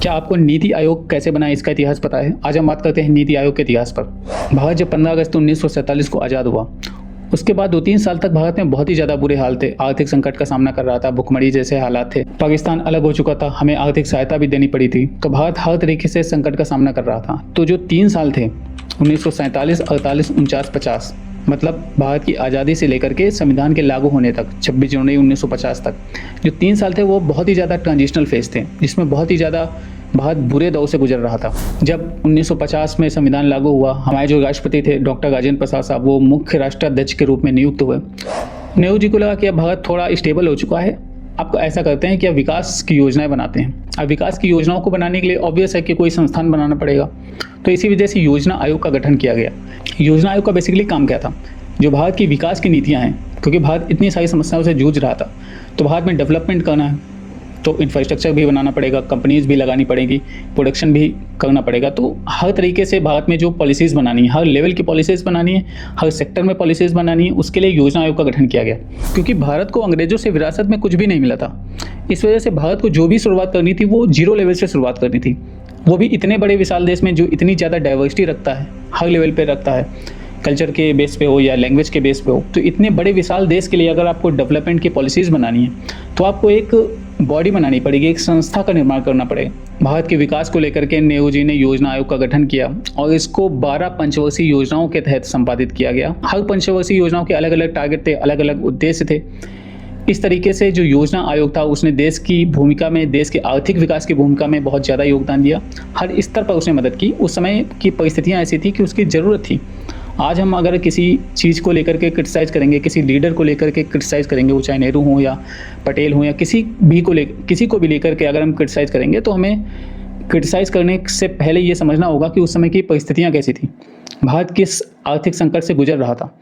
क्या आपको नीति आयोग कैसे बना इसका इतिहास पता है? आज हम बात करते हैं नीति आयोग के इतिहास पर। भारत जब 15 अगस्त 1947 को आज़ाद हुआ, उसके बाद 2-3 साल तक भारत में बहुत ही ज़्यादा बुरे हाल थे। आर्थिक संकट का सामना कर रहा था, भुखमरी जैसे हालात थे। पाकिस्तान अलग हो चुका था, हमें आर्थिक सहायता भी देनी पड़ी थी। तो भारत हर तरीके से संकट का सामना कर रहा था। तो जो 3 साल थे 1947, 48, 49, 50, मतलब भारत की आज़ादी से लेकर के संविधान के लागू होने तक 26 जनवरी 1950 तक जो 3 साल थे वो बहुत ही ज़्यादा ट्रांजिशनल फेज थे, जिसमें बहुत ही ज़्यादा भारत बुरे दौर से गुजर रहा था। जब 1950 में संविधान लागू हुआ, हमारे जो राष्ट्रपति थे डॉक्टर राजेंद्र प्रसाद साहब, वो मुख्य राष्ट्राध्यक्ष के रूप में नियुक्त हुए। नेहरू जी को लगा कि अब भारत थोड़ा स्टेबल हो चुका है, आपको ऐसा करते हैं कि अब विकास की योजनाएं बनाते हैं। अब विकास की योजनाओं को बनाने के लिए ऑब्वियस है कि कोई संस्थान बनाना पड़ेगा। तो इसी वजह से योजना आयोग का गठन किया गया। योजना आयोग का बेसिकली काम क्या था? जो भारत की विकास की नीतियां हैं, क्योंकि भारत इतनी सारी समस्याओं से जूझ रहा था, तो भारत में डेवलपमेंट करना है तो इंफ्रास्ट्रक्चर भी बनाना पड़ेगा, कंपनीज भी लगानी पड़ेगी, प्रोडक्शन भी करना पड़ेगा। तो हर तरीके से भारत में जो पॉलिसीज़ बनानी है, हर लेवल की पॉलिसीज़ बनानी है, हर सेक्टर में पॉलिसीज़ बनानी है, उसके लिए योजना आयोग का गठन किया गया। क्योंकि भारत को अंग्रेजों से विरासत में कुछ भी नहीं मिला था, इस वजह से भारत को जो भी शुरुआत करनी थी वो जीरो लेवल से शुरुआत करनी थी। वो भी इतने बड़े विशाल देश में जो इतनी ज़्यादा डाइवर्सिटी रखता है, हर लेवल पर रखता है, कल्चर के बेस पे हो या लैंग्वेज के बेस पे हो। तो इतने बड़े विशाल देश के लिए अगर आपको डेवलपमेंट की पॉलिसीज़ बनानी है तो आपको एक बॉडी बनानी पड़ेगी, एक संस्था का निर्माण करना पड़ेगा। भारत के विकास को लेकर के नेहरू जी ने योजना आयोग का गठन किया और इसको 12 पंचवर्षीय योजनाओं के तहत संपादित किया गया। हर पंचवर्षीय योजनाओं के अलग अलग टारगेट थे, अलग अलग उद्देश्य थे। इस तरीके से जो योजना आयोग था उसने देश की भूमिका में, देश के आर्थिक विकास की भूमिका में बहुत ज़्यादा योगदान दिया। हर स्तर पर उसने मदद की। उस समय की परिस्थितियाँ ऐसी थी कि उसकी ज़रूरत थी। आज हम अगर किसी चीज़ को लेकर के क्रिटिसाइज़ करेंगे, किसी लीडर को लेकर के क्रिटिसाइज़ करेंगे, वो चाहे नेहरू हो या पटेल हो या किसी को भी लेकर के अगर हम क्रिटिसाइज़ करेंगे, तो हमें क्रिटिसाइज़ करने से पहले ये समझना होगा कि उस समय की परिस्थितियाँ कैसी थी, भारत किस आर्थिक संकट से गुजर रहा था।